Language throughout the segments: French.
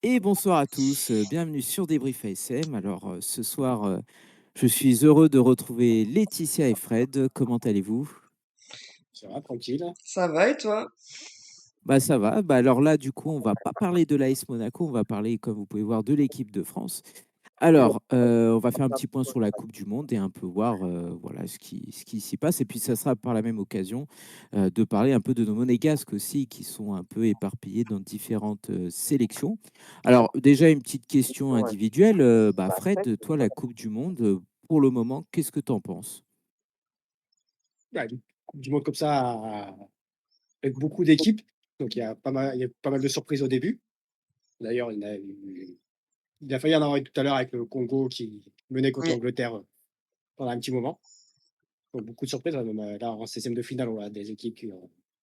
Et bonsoir à tous, bienvenue sur Débrief ASM. Alors ce soir, je suis heureux de retrouver Laetitia et Fred. Comment allez-vous? Ça va, tranquille. Ça va et toi? Bah ça va. Bah alors là, du coup, on va pas parler de l'AS Monaco, on va parler, comme vous pouvez voir, de l'équipe de France. Alors, on va faire un petit point sur la Coupe du Monde et un peu voir voilà, ce qui s'y passe. Et puis, ça sera par la même occasion de parler un peu de nos monégasques aussi, qui sont un peu éparpillés dans différentes sélections. Alors, déjà, une petite question individuelle. Bah, Fred, toi, la Coupe du Monde, pour le moment, qu'est-ce que tu en penses? Ouais, une coupe du monde comme ça, avec beaucoup d'équipes, donc il y a pas mal de surprises au début. D'ailleurs, il a failli y en avoir une tout à l'heure avec le Congo qui menait contre Oui. l'Angleterre, pendant un petit moment. Donc beaucoup de surprises, même, là en 16 de finale, on a des équipes qui,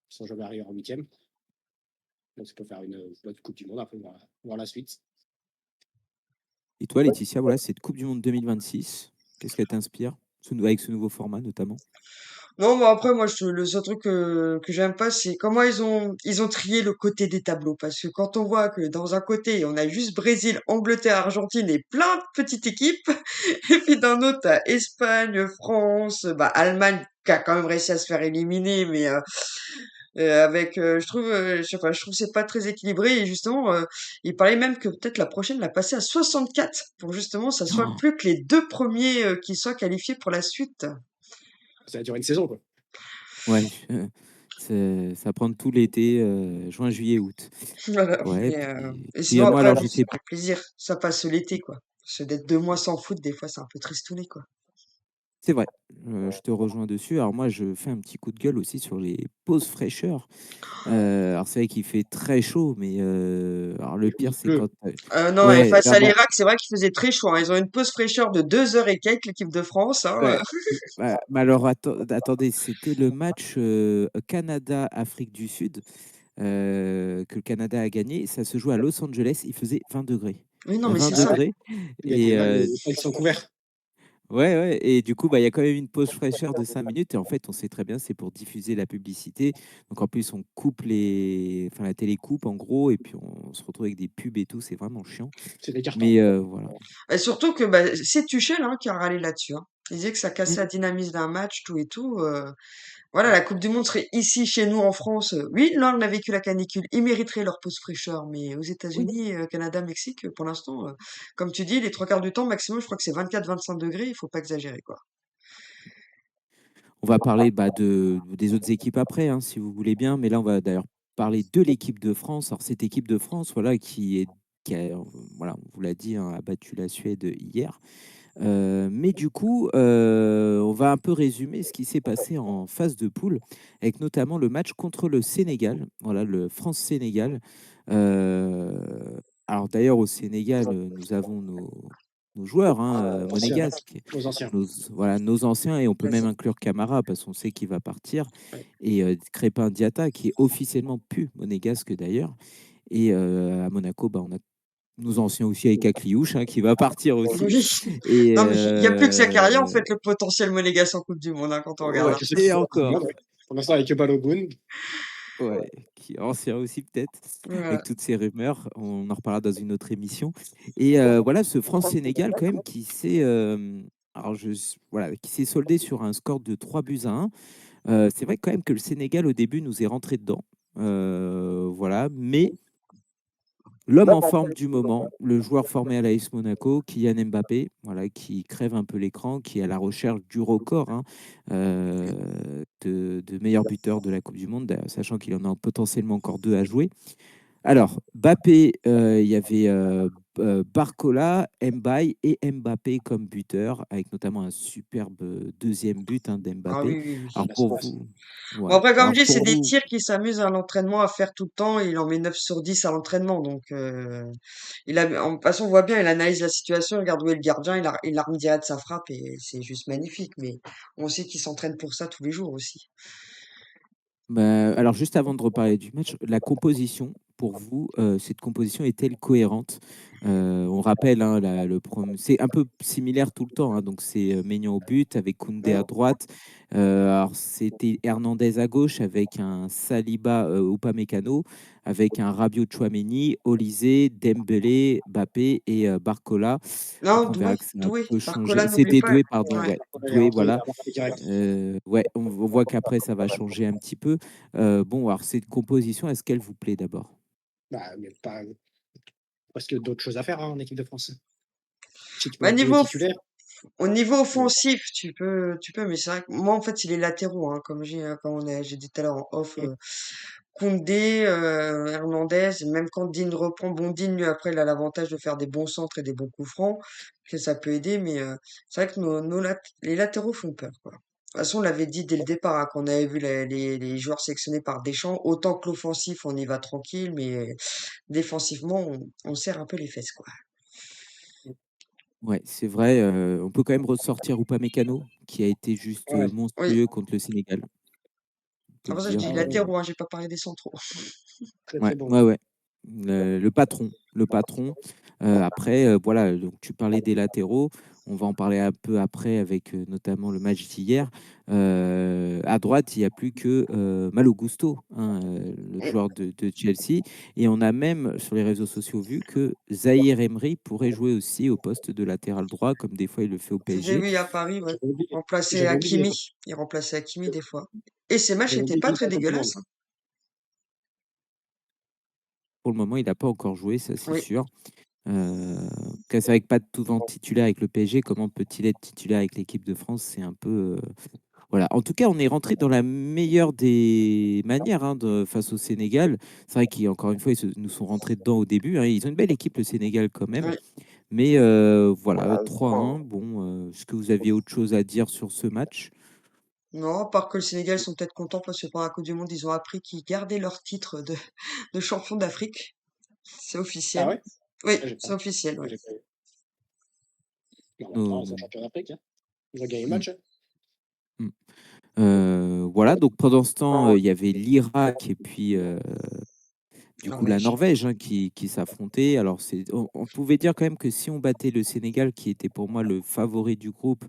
sont jamais arrivées en huitième. Donc ça peut faire une bonne coupe du monde, après on va voir la suite. Et toi, Laetitia, voilà, cette Coupe du Monde 2026, qu'est-ce qu'elle t'inspire, avec ce nouveau format notamment? Non, mais après, moi, le seul truc que j'aime pas, c'est comment ils ont trié le côté des tableaux. Parce que quand on voit que dans un côté, on a juste Brésil, Angleterre, Argentine et plein de petites équipes, et puis d'un autre, t'as Espagne, France, bah, Allemagne, qui a quand même réussi à se faire éliminer, mais je trouve, je sais pas, je trouve que c'est pas très équilibré. Et justement, il parlait même que peut-être la prochaine la passer à 64 pour justement, ça soit Oh, plus que les deux premiers qui soient qualifiés pour la suite. Ça va durer une saison, quoi. ouais, ça prend tout l'été, juin, juillet, août. Voilà. Ouais, Et puis sinon moi, après, alors, bon, je ça sais. fait plaisir, ça passe l'été quoi. Parce que d'être 2 mois sans foot, des fois, c'est un peu tristouné quoi. C'est vrai, je te rejoins dessus. Alors moi, je fais un petit coup de gueule aussi sur les pauses fraîcheur. Alors c'est vrai qu'il fait très chaud, mais alors le pire, Il c'est pleut. quand Non, et ouais, face ah à bah, l'Irak, c'est vrai qu'il faisait très chaud, hein. Ils ont une pause fraîcheur de 2 heures et quelques, l'équipe de France, hein. ouais, bah alors attendez, c'était le match, Canada-Afrique du Sud, que le Canada a gagné. Ça se joue à Los Angeles, il faisait 20 degrés. Oui, non, mais 20 c'est ça. degrés et Ils sont couverts. ouais, ouais, et du coup, bah, il y a quand même une pause fraîcheur de 5 minutes et en fait, on sait très bien, c'est pour diffuser la publicité. Donc en plus, on coupe enfin la télé coupe en gros et puis on se retrouve avec des pubs et tout, c'est vraiment chiant. C'est des cartons. Mais voilà. Et surtout que bah, c'est Tuchel hein, qui a râlé là-dessus, hein. Il disait que ça cassait Mmh. la dynamisme d'un match, tout et tout. Voilà, la Coupe du Monde serait ici, chez nous, en France. Oui, là, on a vécu la canicule. Ils mériteraient leur pause fraîcheur. Mais aux Oui. États-Unis, Canada, Mexique, pour l'instant, comme tu dis, les trois quarts du temps, maximum, je crois que c'est 24-25 degrés. Il faut pas exagérer, quoi. On va parler bah, des autres équipes après, hein, si vous voulez bien. Mais là, on va d'ailleurs parler de l'équipe de France. Alors, cette équipe de France, voilà, qui a, voilà, on vous l'a dit, hein, a battu la Suède hier. Mais du coup, on va un peu résumer ce qui s'est passé en phase de poule, avec notamment le match contre le Sénégal, voilà, le France-Sénégal. Alors d'ailleurs, au Sénégal, nous avons nos joueurs hein, Anciens, monégasques, aux anciens. voilà, nos anciens, et on peut même Classique. inclure Camara, parce qu'on sait qu'il va partir, Ouais. et Crépin Diatta, qui est officiellement plus monégasque d'ailleurs. Et à Monaco, bah, on a nos anciens aussi avec Akliouche, hein, qui va partir aussi. Oui. Et Non, mais il y a plus que Zakaria, en fait, le potentiel monégasque en Coupe du Monde, hein, quand on regarde, ouais, hein. C'est ceux qui et font la coupe du encore, monde, ouais. Pour l'instant, avec Balogun. ouais, qui ancien aussi peut-être, avec Voilà. toutes ces rumeurs, on en reparlera dans une autre émission. Et voilà, ce France-Sénégal quand même alors voilà, qui s'est soldé sur un score de 3 buts à 1. C'est vrai quand même que le Sénégal au début nous est rentré dedans, voilà, mais l'homme en forme du moment, le joueur formé à l'AS Monaco, Kylian Mbappé, voilà, qui crève un peu l'écran, qui est à la recherche du record hein, de meilleur buteur de la Coupe du Monde, sachant qu'il en a potentiellement encore deux à jouer. Alors, Mbappé, il y avait Barcola, Mbaye et Mbappé comme buteur, avec notamment un superbe deuxième but hein, Ah oui, d'Mbappé. oui, oui. Alors La pour France. vous, Bon, ouais. après, comme je Alors dis, c'est pour des vous, tirs qui s'amusent à l'entraînement à faire tout le temps et il en met 9 sur 10 à l'entraînement. Donc, en toute façon, on voit bien, il analyse la situation, il regarde où est le gardien, il arme direct sa frappe et c'est juste magnifique. Mais on sait qu'il s'entraîne pour ça tous les jours aussi. bah, alors juste avant de reparler du match, la composition. pour vous, cette composition est-elle cohérente? On rappelle, hein, c'est un peu similaire tout le temps, hein, donc c'est Maignan au but avec Koundé à droite. Alors c'était Hernandez à gauche avec un Saliba, Upamecano, avec un Rabiot, Tchouaméni, Olysée, Dembélé, Mbappé et Barcola. Non, Après on verra Doué, que ça a un Doué, peu Barcola, changé. n'oublie C'était pas. Doué, pardon, Ouais. ouais, Ouais, Doué, voilà. direct. Ouais, on voit qu'après ça va changer un petit peu. Bon, alors cette composition, est-ce qu'elle vous plaît d'abord? Bah, mais pas parce que d'autres choses à faire, hein, en équipe de France. Si tu peux Bah, mettre Doué titulaire, au niveau mais offensif, mais c'est vrai que moi, en fait, c'est les latéraux, hein, j'ai dit tout à l'heure en off, mmh, Koundé, Hernandez, même quand Digne reprend, bon, Digne, lui, après, il a l'avantage de faire des bons centres et des bons coups francs, que ça peut aider, mais c'est vrai que les latéraux font peur, quoi. De toute façon, on l'avait dit dès le départ, hein, quand on avait vu les joueurs sélectionnés par Deschamps, autant que l'offensif, on y va tranquille, mais défensivement, on serre un peu les fesses, quoi. mmh, Ouais, c'est vrai, on peut quand même ressortir Upamecano, qui a été juste ouais, Oui, monstrueux contre le Sénégal, on peut c'est le pour ça que je dire. dis ah ouais, latéraux, hein, j'ai pas parlé des centraux. très, Ouais, très bon. ouais, ouais. Le patron, le patron. Après, voilà, donc tu parlais des latéraux. On va en parler un peu après avec notamment le match d'hier. À droite, il n'y a plus que Malo Gusto, hein, le joueur de Chelsea. Et on a même sur les réseaux sociaux vu que Zahir Emery pourrait jouer aussi au poste de latéral droit, comme des fois il le fait au J'ai PSG. vu à Paris, ouais. J'avais oublié Remplacer j'avais oublié Hakimi. Il remplaçait Hakimi des fois. Et ses matchs j'avais étaient oublié pas qu'il très était en coupe du monde. dégueulasses, hein. Pour le moment, il n'a pas encore joué, ça c'est Oui. sûr. C'est vrai que pas de souvent titulaire avec le PSG, comment peut-il être titulaire avec l'équipe de France? C'est un peu, voilà. En tout cas, on est rentré dans la meilleure des manières, hein, face au Sénégal. C'est vrai qu'encore une fois, nous sont rentrés dedans au début, hein. Ils ont une belle équipe, le Sénégal, quand même. Oui. Mais voilà, 3-1. Bon, est-ce que vous aviez autre chose à dire sur ce match? Non, à part que le Sénégal, ils sont peut-être contents parce que pendant la Coupe du Monde, ils ont appris qu'ils gardaient leur titre de champion d'Afrique. C'est Ah officiel. ouais? Oui, Ah, j'ai pas c'est officiel, ouais. j'ai pas non, maintenant, ils sont Nos- champions d'Afrique, hein. Ils ont gagné le Mm, match, hein. mm. Voilà, donc pendant ce temps, il y avait l'Irak et puis du coup la Norvège. Norvège, hein, qui s'affrontait. Alors, on pouvait dire quand même que si on battait le Sénégal, qui était pour moi le favori du groupe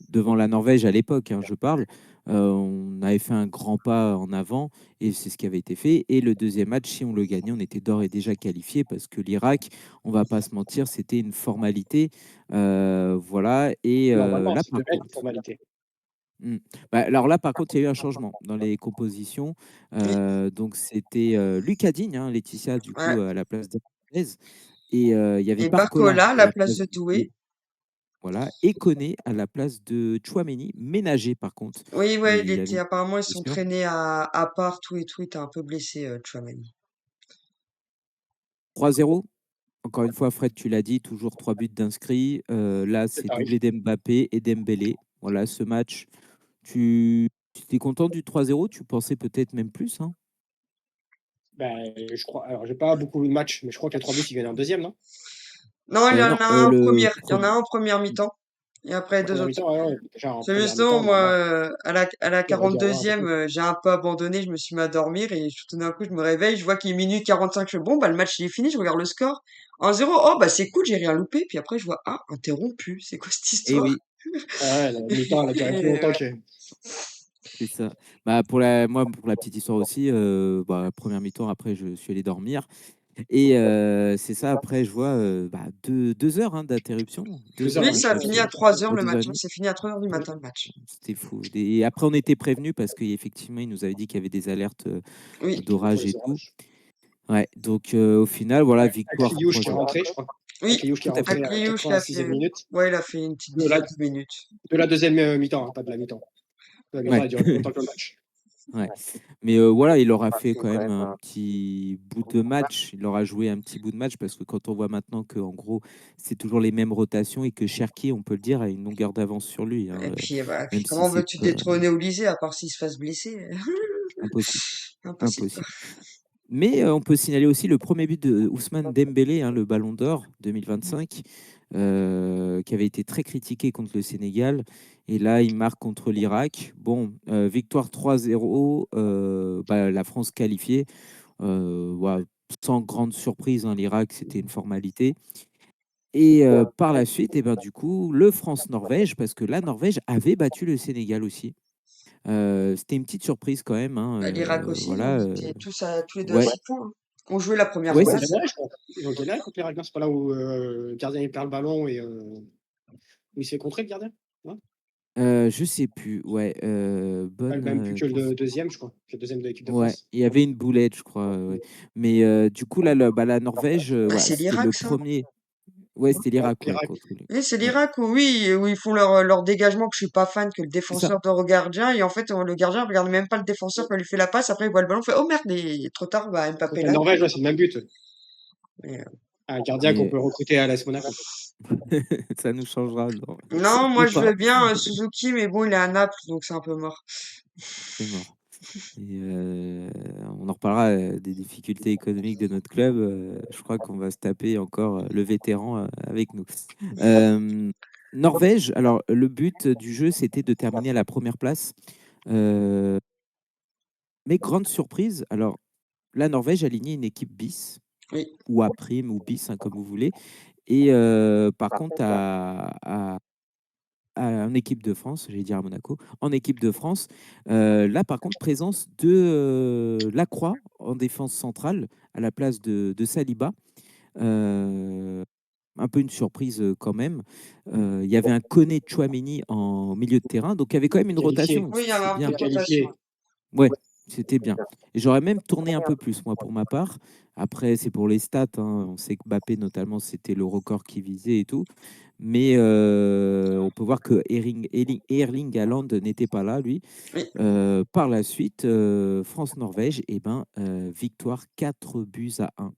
devant la Norvège à l'époque, hein, je parle, on avait fait un grand pas en avant et c'est ce qui avait été fait. Et le deuxième match, si on le gagnait, on était d'ores et déjà qualifié parce que l'Irak, on va pas se mentir, c'était une formalité. Voilà. Et Normalement, là, ça par devait être une contre, formalité. mmh. Bah, alors là, par contre, il y a eu un changement dans les compositions. Oui. Donc c'était, Lucas Digne, hein, Laetitia, du coup, Ouais. à la place d'Hernandez et il y avait Et Barcola Barcola à à la la place place de de Doué, Doué. voilà, et Koné à la place de Tchouaméni, ménagé par contre. Oui, ouais, Il avait une apparemment, ils sont blessure. traînés à part, tout et tout. Il était un peu blessé, Tchouaméni. 3-0. Encore une fois, Fred, tu l'as dit, toujours 3 buts d'inscrits. Là, C'est c'est pareil. doublé d'Mbappé et Dembélé. Voilà, ce match, tu étais content du 3-0? Tu pensais peut-être même plus, hein? Ben, je crois alors j'ai pas beaucoup vu de matchs, mais je crois que les 3 buts, ils viennent en deuxième, non? Non, il y en Non, a un en le première. Il y en a un en première mi-temps. Et après, deux 1 autres. mi-temps, ouais, ouais, déjà en C'est première justement, mi-temps, moi, normal. à la Tu regardes un peu 42e, plus. j'ai un peu abandonné, je me suis mis à dormir et tout d'un coup, je me réveille, je vois qu'il est minuit 45, je fais bon, bah, le match, il est fini, je regarde le score. 1-0, oh, bah, c'est cool, j'ai rien loupé. Puis après, je vois, ah, interrompu, c'est quoi cette Eh histoire? oui. Ah ouais, la mi-temps, elle a duré plus Et longtemps ouais. que C'est ça. Bah, moi, pour la petite histoire aussi, bah, première mi-temps, après, je suis allé dormir. Et c'est ça, après, je vois 2 heures, hein, d'interruption. 2 Deux heures heures Oui, et demie, ça a ouais, fini à c'est 3 heures ouais, le 2 heures et match, hein. demie. C'est fini à 3 heures du matin, le match. C'était fou. Et après, on était prévenus parce qu'effectivement, ils nous avaient dit qu'il y avait des alertes Oui, pour d'orage et les tout. orages. Ouais, donc au final, voilà, Ouais, victoire Akliouche qui est 3-0. rentré, je crois. oui, Akliouche qui est Tout à fait. rentré à Akliouche, il a 86e fait, minute ouais, il a fait une petite de la dizaine de minutes. de la 2e, mi-temps, hein, pas de la mi-temps. La mi-temps Ouais. a duré plus longtemps que le match. Ouais. Mais voilà, il aura fait quand même un petit bout de match. Il aura joué un petit bout de match parce que quand on voit maintenant que en gros, c'est toujours les mêmes rotations et que Cherki, on peut le dire, a une longueur d'avance sur lui, hein, Et puis même si comment c'est veux-tu pas détrôner Olysée à part s'il se fasse blesser? impossible. Impossible, quoi. Impossible. Mais on peut signaler aussi le premier but de Ousmane Dembélé, hein, le Ballon d'Or 2025, qui avait été très critiqué contre le Sénégal. Et là, il marque contre l'Irak. Bon, victoire 3-0, bah, la France qualifiée. Ouais, sans grande surprise, hein, l'Irak, c'était une formalité. Et par la suite, et ben, du coup, le France-Norvège, parce que la Norvège avait battu le Sénégal aussi. C'était une petite surprise quand même, hein, Bah, l'Irak aussi, voilà, ils étaient tous les deux à ouais, 6 points, hein. On jouait la première ouais, Ils ont c'est place. ça. gagné, je crois. Ils ont gagné contre l'Irak, non? C'est pas là où le gardien il perd le ballon et où il se fait contrer le gardien? Non? Je sais plus, ouais, Pas le même but que le question. 2e, je crois, que le 2e de l'équipe de Ouais, France. il y avait une boulette, je crois, ouais. Mais du coup, là, la Norvège, Bah, voilà, c'est c'était le l'Irak, ça. premier. Ouais, c'était Ouais, l'Irak, ouais, l'Irak. contre les. Oui, c'est Ouais, l'Irak où, oui, où ils font leur dégagement que je suis pas fan, que le c'est ça. défenseur dort au gardien, et en fait, le gardien regarde même pas le défenseur quand il lui fait la passe, après il voit le ballon, il fait, oh merde, et trop tard, bah, Mbappé Contre la là. Norvège, ouais, c'est le même but. Et, Un gardien qu'on Mais peut recruter à l'AS Monaco. ça nous changera, non, non, moi ou je pas. veux bien Suzuki, mais bon, il est à Naples, donc c'est un peu mort. C'est mort. Et on en reparlera des difficultés économiques de notre club. Je crois qu'on va se taper encore le vétéran avec nous. Euh, Norvège, alors le but du jeu, c'était de terminer à la première place. Euh, mais grande surprise, alors la Norvège a aligné une équipe bis, Oui, ou A prime, ou bis, hein, comme vous voulez. Et par contre, en équipe de France, j'allais dire à Monaco, en équipe de France, là par contre, présence de Lacroix en défense centrale à la place de Saliba. Euh, un peu une surprise quand même. Il y avait un Koné Chouameni en milieu de terrain, donc il y avait quand même une Qualifié. rotation, oui, il y avait c'est un peu bien. de rotation. Qualifié. Ouais, c'était bien. Et j'aurais même tourné un peu plus, moi, pour ma part. Après, c'est pour les stats, hein. On sait que Mbappé, notamment, c'était le record qu'il visait et tout. Mais on peut voir que Erling Haaland n'était pas là, lui. Oui, Par la suite, France-Norvège, et ben, victoire 4 buts à 1.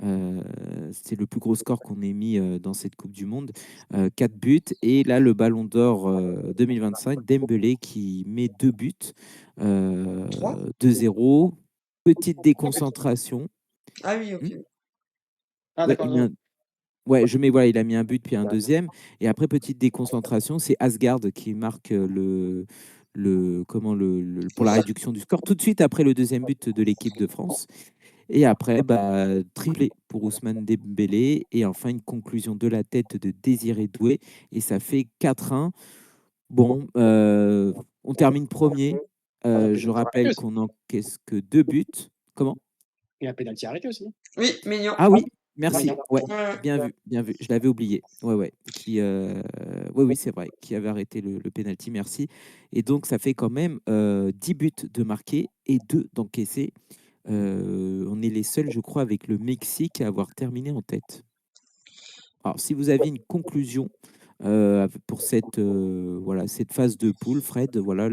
Euh, c'est le plus gros score qu'on ait mis dans cette Coupe du Monde. 4 buts. Et là, le Ballon d'Or 2025, Dembélé qui met 2 buts. 3. 2-0. Petite déconcentration. Ah oui, ok. Hmm. Ah, Ouais, d'accord, non. ouais, je mets, voilà, il a mis un but puis un deuxième. Et après, petite déconcentration, c'est Asgard qui marque pour la réduction du score tout de suite après le deuxième but de l'équipe de France. Et après, bah, triplé pour Ousmane Dembélé. Et enfin, une conclusion de la tête de Désiré Doué. Et ça fait 4-1. Bon, on termine premier. Il y a Je pénalty arrêté rappelle aussi. qu'on n'encaisse que 2 buts. Comment? Il y a pénalty arrêté aussi, non? Oui, mignon. Ah oui, Mignon. merci. Ouais, Ouais. bien vu, bien vu. Je l'avais oublié. Ouais, ouais. Oui, oui, c'est vrai. Qui avait arrêté le penalty. Merci. Et donc, ça fait quand même 10 buts de marqués et 2 d'encaissés. On est les seuls, je crois, avec le Mexique à avoir terminé en tête. Alors, si vous aviez une conclusion pour voilà, cette phase de poule, Fred, voilà,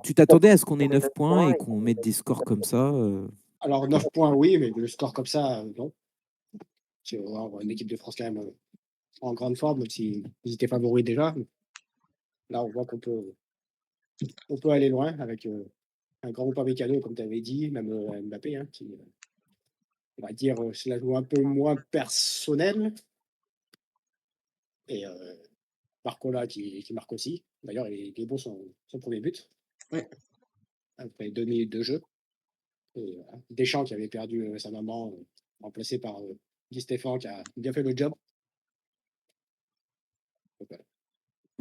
tu t'attendais à ce qu'on ait 9 points et qu'on mette des scores comme ça Alors 9 points, oui, mais le score comme ça, non. Tu vas avoir une équipe de France quand même en grande forme, même s'ils étaient favoris déjà. Là, on voit on peut aller loin avec un grand Upamecano, comme tu avais dit, même Mbappé, hein, qui, on va dire, se la joue un peu moins personnel. Et Barcola qui marque aussi. D'ailleurs, il est bon son premier but, Oui. après 2 minutes de jeu. Et, Deschamps qui avait perdu sa maman, remplacé par Guy Stéphane qui a bien fait le job. Donc, voilà.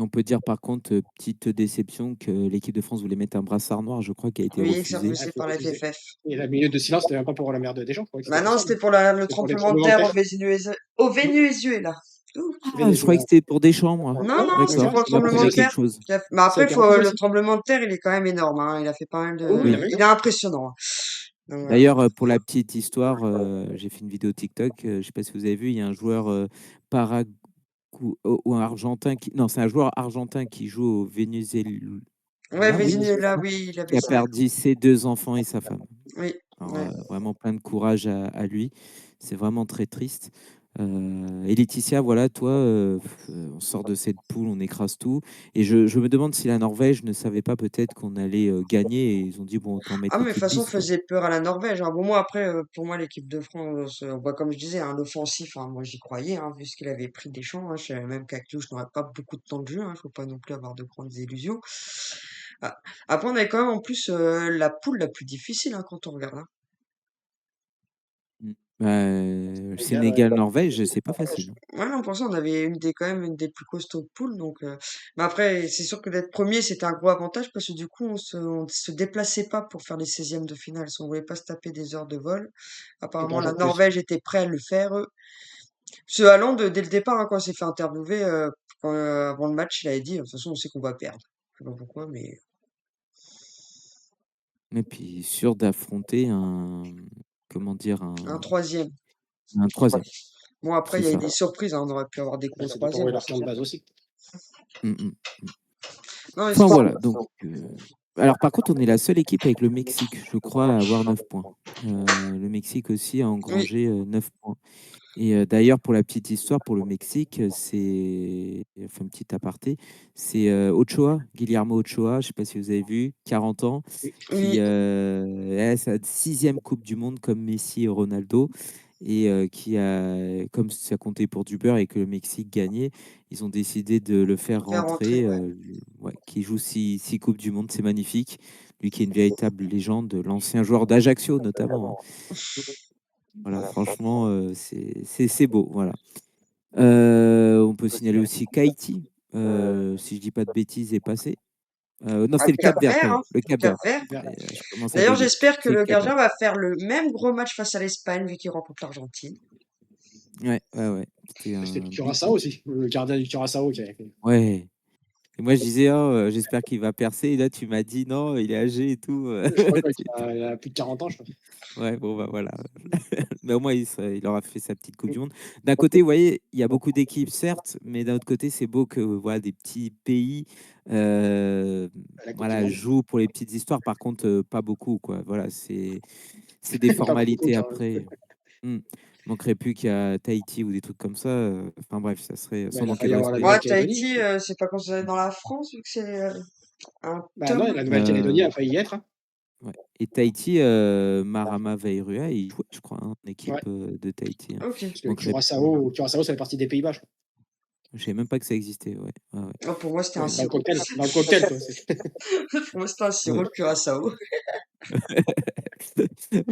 On peut dire par contre, petite déception, que l'équipe de France voulait mettre un brassard noir, je crois, qui a été Oui, c'est refusé. Ah, refusé faut par la refuser. FFF. Et la minute de silence, c'était même pas pour la mère de Deschamps, je crois que c'était Bah pour non, ça, c'était moi. pour le C'était pour les tremblement de tremblements de terre terre. au Venezuela. Ouh. Ah, je croyais que Venezuela. c'était pour Deschamps, moi. Non, Non, non, mais c'était ça, D'accord, pour le il m'a tremblement prouvé de quelque terre. chose. Mais ça a après, été refusé le aussi. tremblement de terre, il est quand même énorme, hein. Il a fait pas mal Oui, il de. a Il raison. est impressionnant, hein. Donc, voilà. D'ailleurs, pour la petite histoire, j'ai fait une vidéo TikTok, je ne sais pas si vous avez vu, il y a un joueur paraguayen ou un argentin qui... Non, c'est un joueur argentin qui joue au Venezuela. Ouais, Oui, c'est Venezuela, ça. oui, il a Qui vu a ça. perdu ses 2 enfants et sa femme. Oui, Alors, ouais. vraiment plein de courage à lui. C'est vraiment très triste. Et Laetitia, voilà, toi, on sort de cette poule, on écrase tout. Et je me demande si la Norvège ne savait pas peut-être qu'on allait gagner et ils ont dit, bon, autant Ah, mettre mais de toute l'équipe façon, bis, quoi. faisait peur à la Norvège, hein. Bon, moi, après, pour moi, l'équipe de France, bah, comme je disais, hein, l'offensif, hein, moi, j'y croyais, hein, vu ce qu'il avait pris des champs. Hein, je savais même qu'Akliouche n'aurait pas beaucoup de temps de jeu. Hein, faut pas non plus avoir de grandes illusions. Ah, après, on avait quand même en plus la poule la plus difficile, hein, quand on regarde, hein. Sénégal, ouais. Sénégal-Norvège, c'est pas facile, hein. Ouais, non, pour ça, on avait quand même une des plus costauds de poules. Donc, mais après, c'est sûr que d'être premier, c'était un gros avantage parce que du coup, on se déplaçait pas pour faire les 16e de finale. Si on voulait pas se taper des heures de vol. Et Apparemment, la d'argent plus. Norvège était prêt à le faire, eux. Ce Haaland, dès le départ, hein, quand il s'est fait interviewer, avant le match, il avait dit, de toute façon, on sait qu'on va perdre. Je sais pas pourquoi, mais Et puis sûr d'affronter comment dire? un troisième. Un 3e, Bon, après, c'est il y a eu ça. des surprises, hein, on aurait pu avoir des Bah, gros ça dépend où est troisièmes, on leur sait plan de jamais. base aussi. Mmh mh. Mmh. Non, mais Enfin c'est voilà, donc alors par contre, on est la seule équipe avec le Mexique, je crois, à avoir 9 points. Le Mexique aussi a oui, engrangé, 9 points. Et d'ailleurs, pour la petite histoire, pour le Mexique, c'est enfin, une petite aparté, c'est, Ochoa, Guillermo Ochoa, je ne sais pas si vous avez vu, 40 ans, Oui. qui, oui, est à sa 6e coupe du monde comme Messi et Ronaldo et qui a comme ça comptait pour du beurre et que le Mexique gagnait, ils ont décidé de le faire faire rentrer, rentrer, ouais. ouais, qui joue 6 coupes du monde, c'est magnifique. Lui qui est une véritable légende, l'ancien joueur d'Ajaccio notamment, hein. Voilà, franchement, c'est beau, voilà. On peut signaler aussi qu'Haïti, si je dis pas de bêtises, est passé. Non, Ah, c'était le le Cap-Vert, Cap-Vert, pardon, hein, le le Cap-Vert. Cap-Vert. Vert. Je commence à D'ailleurs, bugger. j'espère que C'est le le Cap-Vert. gardien va faire le même gros match face à l'Espagne, vu qu'il rencontre l'Argentine. Ouais, ouais, ouais. C'était C'était le un big Curaçao match. aussi, le gardien du Curaçao qui avait fait. Ouais. Et moi, je disais: «Oh, j'espère qu'il va percer» et là, tu m'as dit: «Non, il est âgé et tout», Je crois qu'il tu a, il a plus de 40 ans, je crois. ouais, bon, bah, voilà. Mais au moins, il aura fait sa petite coupe du monde. D'un côté, vous voyez, il y a beaucoup d'équipes, certes, mais d'un autre côté, c'est beau que voilà, des petits pays À la Coupe du voilà, Monde. jouent pour les petites histoires. Par contre, pas beaucoup, quoi. Voilà, c'est des Pas beaucoup formalités quand même. après. Hmm. Manquerait plus qu'il y a Tahiti ou des trucs comme ça. Enfin bref, ça serait Bah, sans il a manquer failli de avoir la respect. Moi, Nouvelle-Calédonie. Tahiti, c'est pas considéré dans la France, vu que c'est un Bah non, top. la Nouvelle-Calédonie Euh, a failli y être, hein. ouais. Et Tahiti, Marama Vairua, il jouait, je crois, hein, en Ouais, équipe de Tahiti, hein. Ok. parce que Manquerait plus. Curaçao, ça fait partie des Pays-Bas, je crois. Je savais même pas que ça existait. Ouais, ouais, ouais. Oh, pour moi, c'était un Ouais, sirop. Dans le cocktail, quoi. Pour moi, c'était un sirop, ouais. le Curaçao.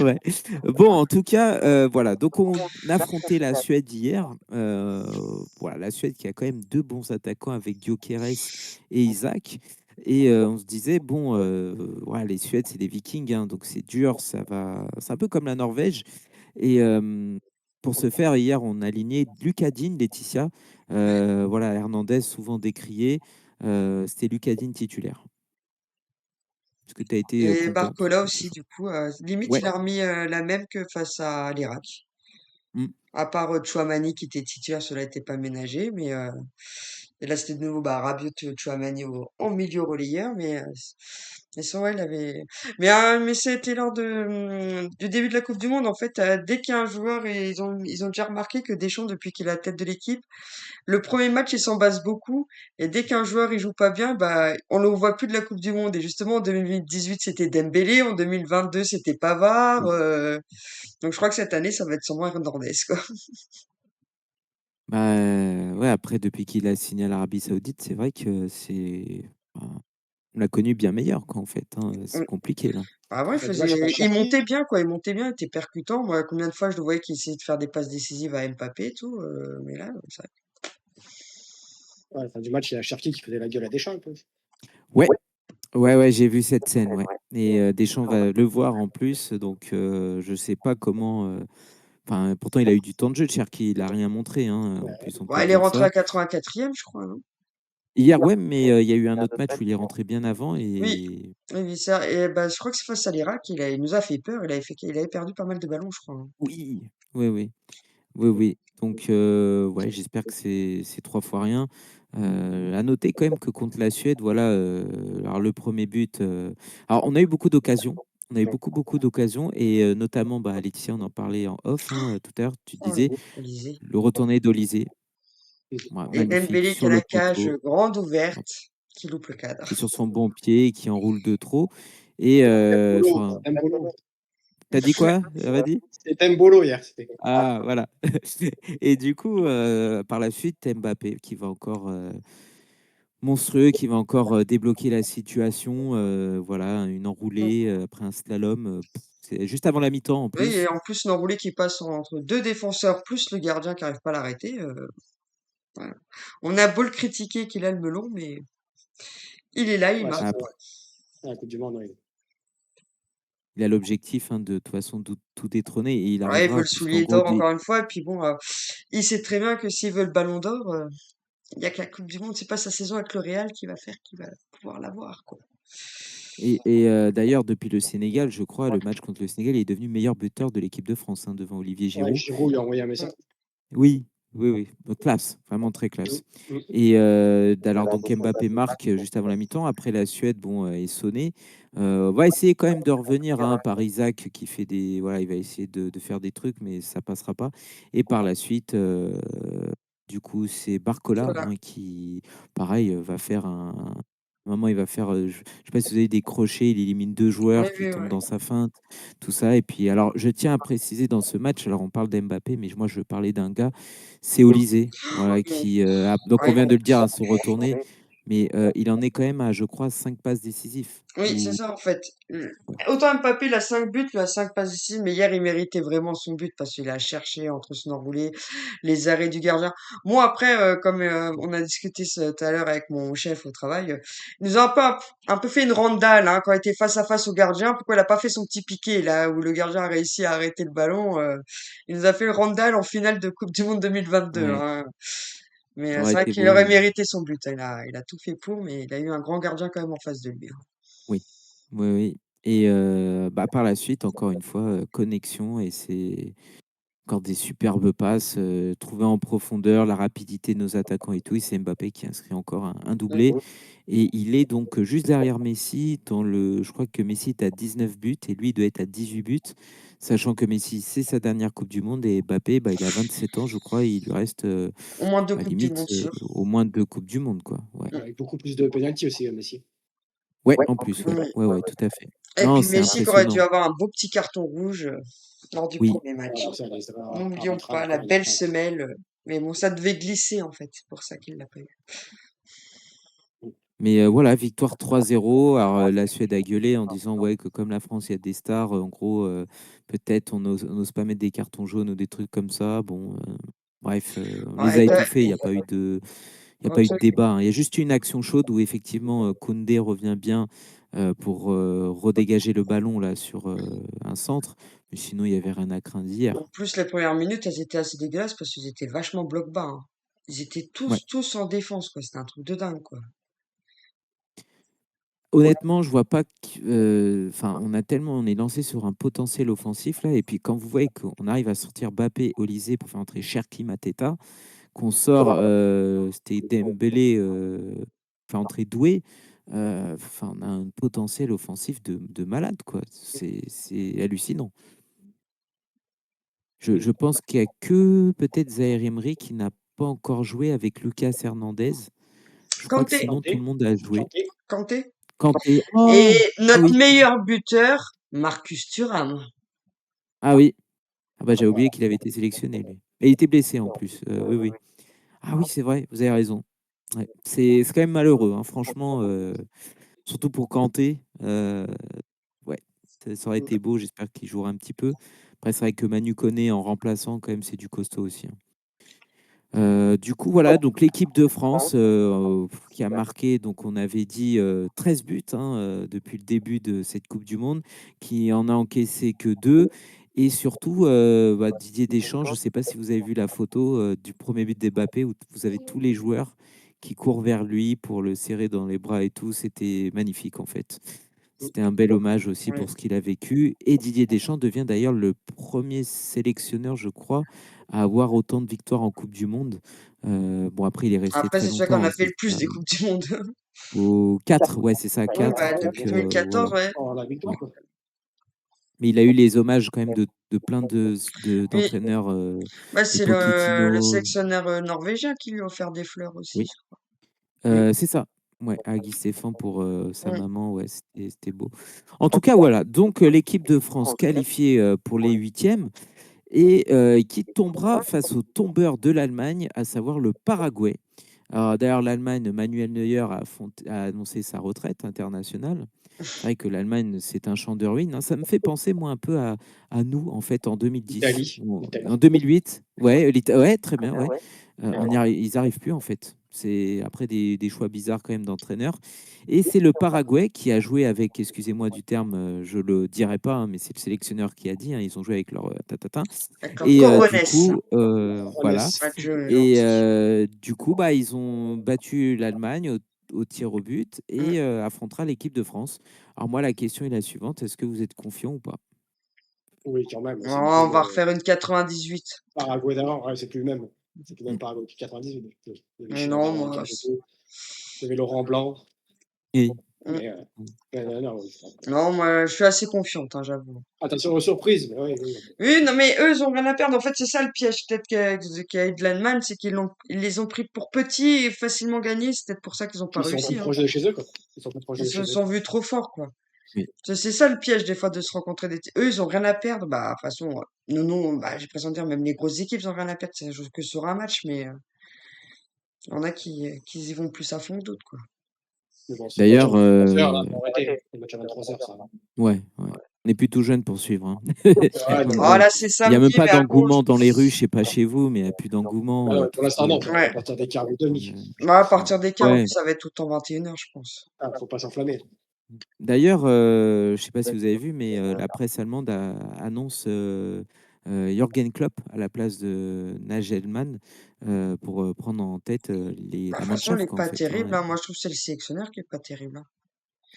Ouais. Bon, en tout cas, voilà. Donc, on affrontait la Suède hier. Voilà, la Suède qui a quand même deux bons attaquants avec Gyökeres et Isaac. Et on se disait, bon, voilà, les Suèdes, c'est des Vikings, hein, donc c'est dur. Ça va. C'est un peu comme la Norvège. Et pour ce faire, hier, on a aligné Lucadine, Laetitia. Voilà, Hernandez, souvent décrié. C'était Lucadine titulaire. Est-ce que tu as été Et contente Barcola de aussi, ça? du coup, limite, Ouais. il a remis la même que face à l'Irak. Mm. À part Chouamani qui était titulaire, cela n'était pas ménagé. Mais et là, c'était de nouveau bah, Rabiot, Chouamani en milieu relayeur. Mais ça, ouais, il avait. Mais c'était lors du début de la Coupe du Monde. En fait, dès qu'il y a un joueur, et ils ont déjà remarqué que Deschamps, depuis qu'il est à la tête de l'équipe, le premier match, il s'en base beaucoup. Et dès qu'un joueur il joue pas bien, bah, on ne le voit plus de la Coupe du Monde. Et justement, en 2018, c'était Dembélé. En 2022, c'était Pavard. Donc, je crois que cette année, ça va être sûrement Hernandez, quoi. Bah, ouais, après, depuis qu'il a signé à l'Arabie Saoudite, c'est vrai que enfin, on l'a connu bien meilleur, quoi, en fait, hein. C'est compliqué, là. Ah ouais, Bah, du match contre il montait Cherki. bien, quoi. Il montait bien, il était percutant. Moi, combien de fois je le voyais qu'il essayait de faire des passes décisives à Mbappé et tout. Mais là, ça... Ouais, fin du match, il y a Cherki qui faisait la gueule à Deschamps un peu. Ouais, ouais, ouais, j'ai vu cette scène, ouais. Et Deschamps va le voir en plus, donc je sais pas comment. Enfin, pourtant, il a eu du temps de jeu, Cherki, il a rien montré, hein. En plus, on peut Ouais, il est dire rentré ça. à 84e, je crois, non? Hier, ouais, mais il y a eu un autre match où il est rentré bien avant Oui, et oui, oui, ça. Et bah, je crois que c'est face à l'Irak, il nous a fait peur. Il avait perdu pas mal de ballons, je crois, hein. oui, oui, oui. Oui, oui. Donc, ouais, j'espère que c'est 3 fois rien. À noter quand même que contre la Suède, voilà, alors le premier but, alors on a eu beaucoup d'occasions. On a eu beaucoup, beaucoup d'occasions et notamment, bah, Laetitia, on en parlait en off, hein, tout à l'heure, tu Oh, disais Olysée. le retourné d'Olysée, ouais, Et magnifique Dembélé qui a sur la le cage poteau, grande ouverte, qui loupe le cadre. qui est sur son bon pied, qui enroule de trop et sur un Mbolo. tu dit quoi, redis? C'était Mbolo hier, c'était. Ah voilà. Et du coup, par la suite, Mbappé qui va encore, monstrueux, qui va encore, débloquer la situation, voilà, une enroulée, après un slalom, C'est juste avant la mi-temps en Oui, et plus. en plus, une enroulée qui passe entre deux défenseurs plus le gardien qui arrive pas à l'arrêter. Voilà. On a beau le critiquer qu'il a le melon, mais il est là, il Ouais, marque. Après, la Coupe du Monde, oui. il a l'objectif de toute façon de tout détrôner et il Ouais, il veut arrivera le puisqu'en soulier gros, d'or encore une fois. Et puis bon, il sait très bien que s'il veut le ballon d'or, il y a que la Coupe du Monde, c'est pas sa saison avec le Real qui va faire qu'il va pouvoir l'avoir, quoi. d'ailleurs, depuis le Sénégal, je crois, le match contre le Sénégal, il est devenu meilleur buteur de l'équipe de France, hein, devant Olivier Ouais, Giroud. Giroud lui a envoyé un Mm. message. Oui, oui, oui. Classe, vraiment très Mm, classe. mm. Et alors, donc Mbappé marque juste avant la mi-temps. Après, la Suède, bon, est sonnée. On va essayer quand même de revenir, hein, par Isaac qui fait des. Voilà, il va essayer de faire des trucs, mais ça passera pas. Et par la suite, du coup, c'est Barcola, Voilà. hein, qui, pareil, va faire un. Moment, il va faire, je sais pas si vous avez des crochets, il élimine deux Oui, joueurs qui oui, tombent oui. dans sa feinte, tout ça. Et puis, alors, je tiens à préciser dans ce match, alors on parle d'Mbappé, mais moi, je veux parler d'un gars, c'est Olysée, voilà, Oui. qui, donc on Ouais. vient de le dire, à se retourner, mais il en est quand même à, je crois, 5 passes décisives. Oui, c'est Ou, ça en fait. ouais. Autant Mbappé, il a 5 buts, il a 5 passes ici, mais hier, il méritait vraiment son but parce qu'il a cherché entre son enroulé, les arrêts du gardien. Moi, après, comme on a discuté tout à l'heure avec mon chef au travail, il nous a un peu fait une randale hein, quand il était face à face au gardien. Pourquoi il a pas fait son petit piqué là où le gardien a réussi à arrêter le ballon il nous a fait une randale en finale de Coupe du Monde 2022. Ouais, Hein. Mais ça aurait c'est vrai été qu'il beau. aurait mérité son but. Il a tout fait pour, mais il a eu un grand gardien quand même en face de lui. Hein. Oui, oui, oui. Et par la suite, encore une fois, connexion, et c'est encore des superbes passes, trouvées en profondeur, la rapidité de nos attaquants et tout. Et c'est Mbappé qui inscrit encore un doublé. Et il est donc juste derrière Messi. Je crois que Messi est à 19 buts et lui il doit être à 18 buts, sachant que Messi, c'est sa dernière Coupe du Monde et Mbappé, bah, il a 27 ans, je crois, et il lui reste Au moins 2 à coupes du limite monde sûr. au moins 2 Coupes du Monde, quoi. Ouais, Avec beaucoup plus de pénalty aussi, Messi. ouais, en plus, ouais, Oui. ouais, ouais, tout à fait. Et Non, puis c'est Messi qui aurait dû impressionnant. avoir un beau petit carton rouge lors du Oui, premier Ouais, match. pour ça, les erreurs N'oublions arbitrales, pas la quoi, il a belle fait semelle. Mais bon, ça devait glisser en fait. C'est pour ça qu'il l'a pas eu. mais voilà, victoire 3-0. Alors, la Suède a gueulé en disant ouais, que comme la France, il y a des stars, en gros, peut-être on n'ose pas mettre des cartons jaunes ou des trucs comme ça. Bon, bref, on les Ouais, a étouffés. Il y a pas eu de absolument. débat, hein. Il y a juste eu une action chaude où effectivement Koundé revient bien pour redégager le ballon là sur un centre. Mais sinon, il y avait rien à craindre En hier. plus, les premières minutes, elles étaient assez dégueulasses parce qu'ils étaient vachement bloc bas. Hein. Ils étaient Ouais. tous en défense, quoi. C'était un truc de dingue, quoi. Honnêtement, je vois pas. Enfin, on est lancé sur un potentiel offensif là, et puis quand vous voyez qu'on arrive à sortir Bappé, Olysée pour faire entrer Cherki, Mateta, qu'on sort, c'était Dembélé, faire entrer Doué. Enfin, on a un potentiel offensif de malade, quoi. C'est hallucinant. Je pense qu'il y a que peut-être Zaïre Emery qui n'a pas encore joué avec Lucas Hernandez. Je crois que Kanté, sinon tout le monde a joué. Kanté. Kanté. Et Oh! Ah notre oui. meilleur buteur, Marcus Thuram. Ah oui. Ah bah, j'avais oublié qu'il avait été sélectionné, lui. Et il était blessé en plus. Oui, oui. Ah oui, c'est vrai, vous avez raison. Ouais. C'est quand même malheureux, hein, franchement, surtout pour Kanté. Ouais, ça aurait été beau, j'espère qu'il jouera un petit peu. Après, c'est vrai que Manu Koné en remplaçant, quand même, c'est du costaud aussi, hein. Du coup, voilà, donc l'équipe de France qui a marqué, donc on avait dit 13 buts, hein, depuis le début de cette Coupe du Monde, qui en a encaissé que 2. Et surtout, Didier Deschamps, je ne sais pas si vous avez vu la photo du premier but d'Mbappé où vous avez tous les joueurs qui courent vers lui pour le serrer dans les bras et tout. C'était magnifique en fait. C'était un bel hommage aussi Oui. pour ce qu'il a vécu. Et Didier Deschamps devient d'ailleurs le premier sélectionneur, je crois, à avoir autant de victoires en Coupe du Monde. Bon, après, il est resté Après, très c'est celui qu'on longtemps, a hein, fait le plus des Coupes du Monde. au 4, ouais, c'est ça, Oui, 4. bah, Donc, depuis 2014, voilà. ouais. oh, la victoire, Ouais. quoi. Mais il a eu les hommages quand même de plein Oui, d'entraîneurs, bah, de c'est le Pochettino. sélectionneur norvégien qui lui a offert des fleurs aussi. Oui, Oui, c'est ça. Ouais, à Guy Stéphane pour sa oui. maman, ouais, c'était beau. En tout cas, voilà. Donc, l'équipe de France qualifiée pour les huitièmes, et qui tombera face au tombeur de l'Allemagne, à savoir le Paraguay. Alors, d'ailleurs, l'Allemagne, Manuel Neuer a annoncé sa retraite internationale. C'est vrai que l'Allemagne, c'est un champ de ruines, hein. Ça me fait penser, moi, un peu à nous, en fait, en 2010. En L'Italie. 2008, ouais, ouais, très bien, ouais. Ils arrivent plus, en fait. C'est après des choix bizarres, quand même, d'entraîneurs. Et c'est le Paraguay qui a joué avec, excusez-moi du terme, je le dirai pas, hein, mais c'est le sélectionneur qui a dit, hein, ils ont joué avec leur tatatin. Avec leur Et du coronesse. coup, voilà. Ronès. Match Et gentil. du coup, bah, ils ont battu l'Allemagne au tir au but Mm. et affrontera l'équipe de France. Alors moi, la question est la suivante, est-ce que vous êtes confiant ou pas? Oui, quand même, Oh, c'est on plus va le refaire une 98. Paraguay d'avant. Ouais, c'est plus le même. C'est plus le même Mm. Paraguay que 98. Il y avait Non, Schneider, moi. Cardoso, il y avait Laurent Blanc. Et Mm. Mais non, oui, Non, moi, je suis assez confiante, hein, j'avoue. attention aux surprises. Mais oui, oui, Oui, non, mais eux, ils ont rien à perdre. En fait, c'est ça le piège, peut-être qu'il y a eu de l'Allemagne, c'est ils les ont pris pour petits et facilement gagnés. C'est peut-être pour ça qu'ils n'ont pas ils sont plus réussi, hein. proches de chez eux, quoi. Ils sont plus proches Ils de se chez eux. sont vus trop forts, quoi. oui. C'est ça le piège, des fois, de se rencontrer eux, ils ont rien à perdre. Bah, de toute façon, nous, non, bah, j'ai l'impression de dire, même les grosses équipes, ils ont rien à perdre. Ça joue que sur un match, mais il y en a qui y vont plus à fond que d'autres, quoi. Mais bon, c'est le match à D'ailleurs, 23 heures, là, faut arrêter. C'est le match à 23 heures, ça. ouais, ouais. On n'est plus tout jeune pour suivre, hein. Ouais, On- non, Oh on- là, c'est Il n'y a même samedi, pas mais à gauche. d'engouement dans les rues, je sais pas chez vous, mais il n'y a plus bah d'engouement. non, Tout pour le l'instant, non. monde. À Ouais. partir des quarts ou demi. euh, Bah, à partir des quarts, oui, ouais. ça va être tout le temps 21h, je pense. Ah, faut pas s'enflammer. D'ailleurs, je ne sais pas si vous avez vu, mais la presse allemande annonce Jürgen Klopp à la place de Nagelsmann pour prendre en tête Bah, de la toute façon, il Mannschaft, est quoi, en pas fait, hein. terrible, hein. Moi, je trouve que c'est le sélectionneur qui est pas terrible, hein.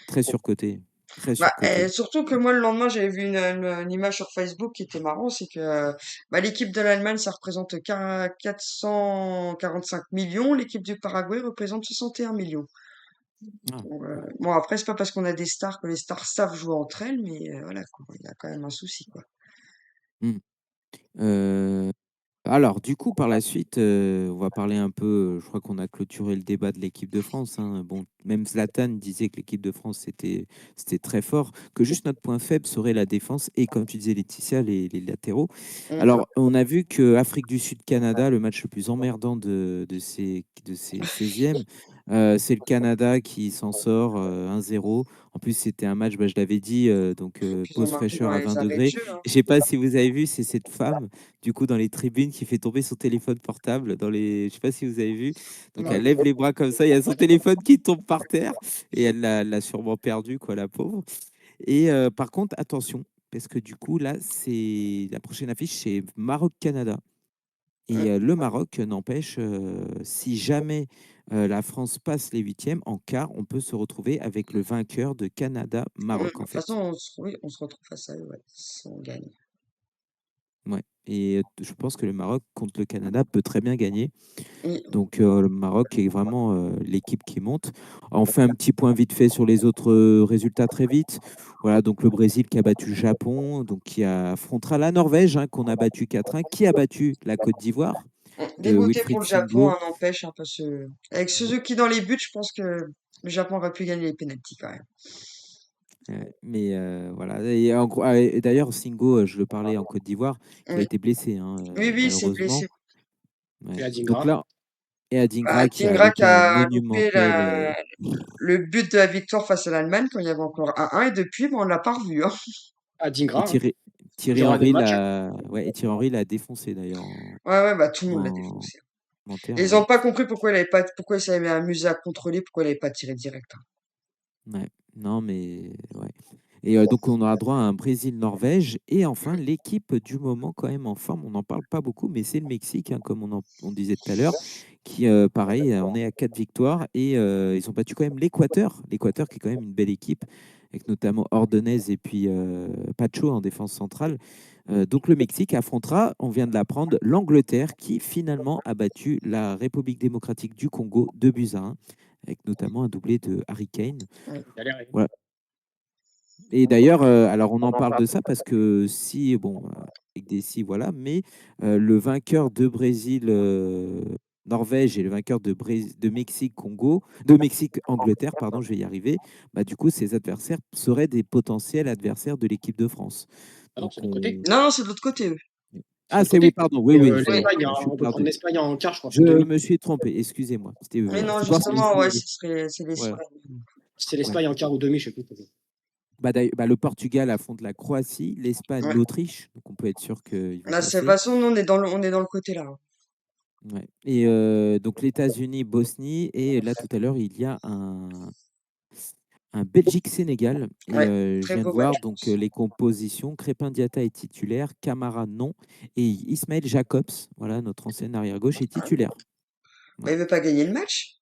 Très surcoté. Très Bah, surcoté. surtout que moi, le lendemain, j'avais vu une image sur Facebook qui était marrant, c'est que bah, l'équipe de l'Allemagne, ça représente 445 millions, l'équipe du Paraguay représente 61 millions. Ah, Bon, après, c'est pas parce qu'on a des stars que les stars savent jouer entre elles, mais voilà, quoi, il y a quand même un souci, quoi. hmm. Euh, Alors, du coup, par la suite, on va parler un peu. Je crois qu'on a clôturé le débat de l'équipe de France, hein. Bon, même Zlatan disait que l'équipe de France, c'était très fort, que juste notre point faible serait la défense et, comme tu disais, Laetitia, les latéraux. Mm. Alors, on a vu que Afrique du Sud-Canada, le match le plus emmerdant de ces 16e, c'est le Canada qui s'en sort 1-0. En plus, c'était un match, bah, je l'avais dit, donc Puis ils ont pause marqué dans fraîcheur à les 20 arrêts de degrés. jeu, hein. Je sais pas si vous avez vu, c'est cette femme du coup dans les tribunes qui fait tomber son téléphone portable je sais pas si vous avez vu. Donc Non. elle lève les bras comme ça, il y a son téléphone qui tombe par terre et elle l'a sûrement perdu, quoi, la pauvre. Et par contre, attention, parce que du coup là, c'est la prochaine affiche, c'est Maroc-Canada. Mm. Et le Maroc, n'empêche, si jamais la France passe les huitièmes, en quart, on peut se retrouver avec le vainqueur de De Canada-Maroc, en toute façon, fait. oui, on se retrouve face à eux, ouais, si on gagne. Ouais. Et je pense que le Maroc contre le Canada peut très bien gagner. Oui. Donc le Maroc est vraiment l'équipe qui monte. On fait un petit point vite fait sur les autres résultats très vite. Voilà, donc le Brésil qui a battu le Japon, donc qui affrontera la Norvège, hein, qu'on a battu 4-1, qui a battu la Côte d'Ivoire de Dégoûté pour Wilfried le Japon, Singo. hein, n'empêche, hein, parce que avec Suzuki dans les buts, je pense que le Japon aurait pu gagner les pénaltys quand même. Mais voilà. Et, en gros, et d'ailleurs, Singo, je le parlais en Côte d'Ivoire, qui a Oui, été blessé, hein, oui, oui, c'est malheureusement. blessé. Ouais. Et Donc Adingra. là, et Bah, Adingra qui a Tingra qui loupé un a loupé monumental. le but de la victoire face à l'Allemagne quand il y avait encore 1-1 et depuis, bon, on l'a pas revu, hein. Et Adingra, hein. Thierry Durant des Henry matchs. l'a ouais, et Thierry Henry l'a défoncé d'ailleurs Ouais, ouais, bah tout le monde l'a en, défoncé. en Et terre, ils ont ouais. pas compris pourquoi il s'avait amusé à contrôler, pourquoi il avait pas tiré direct, hein. Ouais. Non, mais ouais. Et donc, on aura droit à un Brésil-Norvège. Et enfin, l'équipe du moment, quand même en forme, on n'en parle pas beaucoup, mais c'est le Mexique, hein, comme on disait tout à l'heure, qui, pareil, on est à 4 victoires. Et ils ont battu quand même l'Équateur. L'Équateur, qui est quand même une belle équipe, avec notamment Ordonez et puis Pacho en défense centrale. Donc, le Mexique affrontera, on vient de l'apprendre, l'Angleterre, qui finalement a battu la République démocratique du Congo 2-1, avec notamment un doublé de Harry Kane. Ouais. Galère, hein. Voilà. Et d'ailleurs, alors on en parle de ça parce que si, bon, avec des si, voilà, mais le vainqueur de Brésil, Norvège et le vainqueur de Mexique, Congo, de Mexique, Angleterre, pardon, je vais y arriver, bah, du coup, ces adversaires seraient des potentiels adversaires de l'équipe de France. Ah non, Donc, c'est le côté. Non, non, c'est de l'autre côté, eux. sur Ah, le c'est oui, côté. pardon. Oui, Et oui, ça y est, l'Espagne, je suis on peut prendre perdu. l'Espagne en quart, je crois, Je en demi. me suis trompé, excusez-moi. C'était Oui, non, c'est pour C'est justement, savoir ouais, si c'est ouais, l'Espagne. c'est ouais. l'Espagne en quart ou demi, je sais plus. Bah, le Portugal affronte la Croatie, l'Espagne, Ouais. l'Autriche, donc on peut être sûr qu'ils vont Là, de toute passer. façon, nous, on est dans le côté là, hein. Ouais. Et donc les États-Unis, Bosnie, et là tout à l'heure, il y a un Belgique-Sénégal. Et Ouais, je très viens de beau match. voir donc les compositions. Crépin Diatta est titulaire, Camara non, et Ismaël Jacobs, voilà, notre ancien arrière-gauche, est Ah, titulaire. bah, il Voilà. veut pas gagner le match.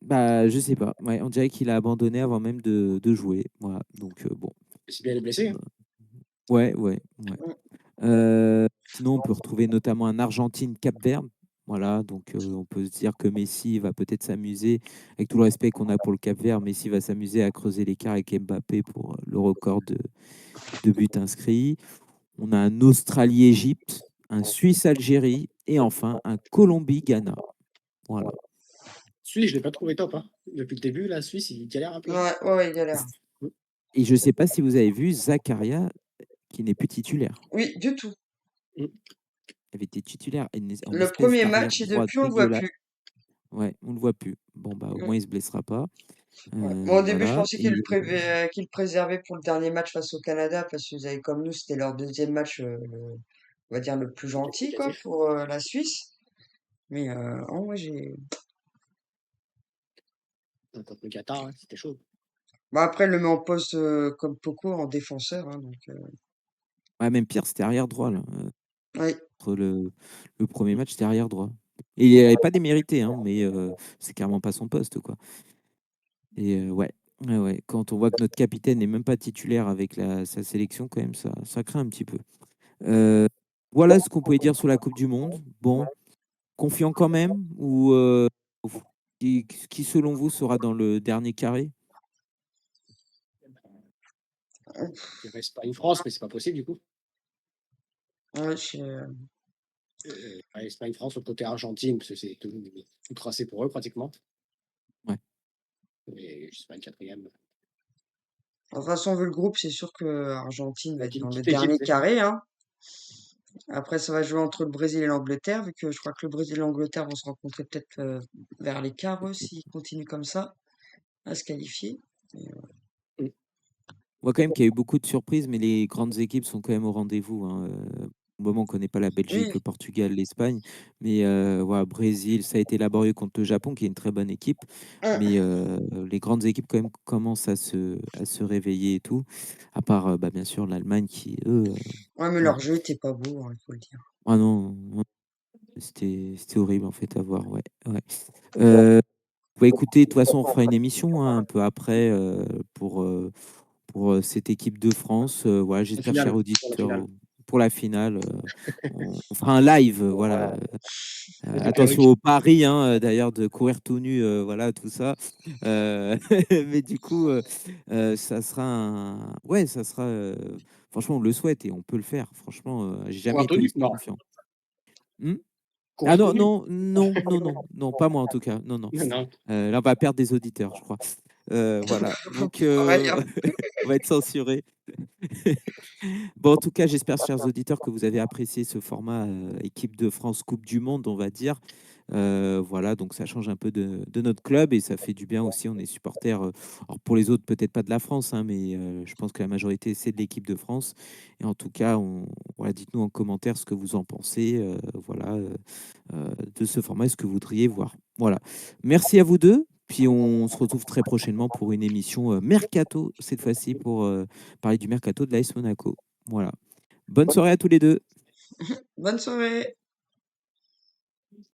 Bah, je sais pas. Ouais, on dirait qu'il a abandonné avant même de jouer. Voilà. Donc bon. C'est bien les blessés, hein. Ouais, ouais, ouais. Mm. Sinon, on peut retrouver notamment un Argentine-Cap-Vert. Voilà, donc on peut se dire que Messi va peut-être s'amuser, avec tout le respect qu'on a pour le Cap-Vert, Messi va s'amuser à creuser l'écart avec Mbappé pour le record de buts inscrits. On a un Australie-Égypte, un Suisse-Algérie et enfin un Colombie-Ghana. Voilà. Suisse, je l'ai pas trouvé top, hein. Depuis le début, la Suisse, il galère un peu, hein. Ouais, ouais, ouais, il galère. Et je ne sais pas si vous avez vu Zakaria, qui n'est plus titulaire. Oui, du tout. Mm. Il avait été titulaire en Le espèce premier d'arrière match et droit depuis, on le voit dégueulasse. plus. Ouais, on ne le voit plus. Bon, bah, au Mm. moins, il se blessera pas. Ouais. Moi, au début, je Voilà. pensais Et qu'il le préservait pour le dernier match face au Canada, parce que vous avez comme nous, c'était leur deuxième match, on va dire le plus gentil, quoi, Qualificatif. pour la Suisse. Mais oh, moi, j'ai. Contre le Qatar, hein, c'était chaud. Bah, après, elle le met en poste comme Poco en défenseur, hein, donc. ouais, même pire, c'était arrière droit. Là. Oui. Entre le premier match, c'était arrière droit. Et il n'avait pas démérité, hein, mais c'est clairement pas son poste, quoi. Et ouais. Ouais, ouais. Quand on voit que notre capitaine n'est même pas titulaire avec sa sélection, quand même, ça craint un petit peu. Euh, voilà ce qu'on pouvait dire sur la Coupe du Monde. Bon, confiant quand même ou qui, selon vous, sera dans le dernier carré? Il reste pas une France, mais c'est pas possible du coup. Ouais, Espagne-France, au côté Argentine, parce que c'est tout tracé pour eux pratiquement. Ouais. Et je sais pas, une quatrième. de toute façon, vu le groupe, c'est sûr que Argentine va Avec être une dans le petite équipe, dernier tu sais. carré, hein. Après, ça va jouer entre le Brésil et l'Angleterre, vu que je crois que le Brésil et l'Angleterre vont se rencontrer peut-être vers les quarts eux, s'ils continuent comme ça, à se qualifier. Et, Mm. On voit quand même qu'il y a eu beaucoup de surprises, mais les grandes équipes sont quand même au rendez-vous, hein. Au moment, on ne connaît pas la oui, Belgique, le Portugal, l'Espagne, mais voilà, Brésil, ça a été laborieux contre le Japon, qui est une très bonne équipe, mais les grandes équipes quand même commencent à se réveiller et tout, à part bah, bien sûr l'Allemagne qui, eux, ouais, mais ouais. leur jeu était pas beau, il faut le dire. Ah non, non, c'était horrible en fait à voir, ouais, ouais. Euh, Bah, écoutez, de toute façon, on fera une émission hein, un peu après pour cette équipe de France. Voilà, La j'espère, cher finale. Pour la auditeur, finale. pour la finale, on fera un live. Voilà. Avec les Attention perruques. au pari, hein, d'ailleurs, de courir tout nu, voilà, tout ça. Mais du coup, ça sera ouais, ça sera. Franchement, on le souhaite et on peut le faire. Franchement, j'ai jamais Courir tout été nu? aussi Non. confiant. Hmm. Ah Courir tout non, nu? non, non, non, non, non, pas moi en tout cas. Non, non. Non. Là, on va perdre des auditeurs, je crois. Voilà. Donc, Pareil, hein. on va être censuré. Bon, en tout cas, j'espère, chers auditeurs, que vous avez apprécié ce format équipe de France Coupe du Monde, on va dire. Voilà, donc ça change un peu de notre club et ça fait du bien aussi. On est supporters. Alors pour les autres, peut-être pas de la France, hein, mais je pense que la majorité, c'est de l'équipe de France. Et en tout cas, voilà, dites-nous en commentaire ce que vous en pensez. Voilà, de ce format, ce que vous voudriez voir. Voilà. Merci à vous deux. Puis on se retrouve très prochainement pour une émission Mercato, cette fois-ci pour parler du Mercato de l'AS Monaco. Voilà. Bonne soirée à tous les deux. Bonne soirée.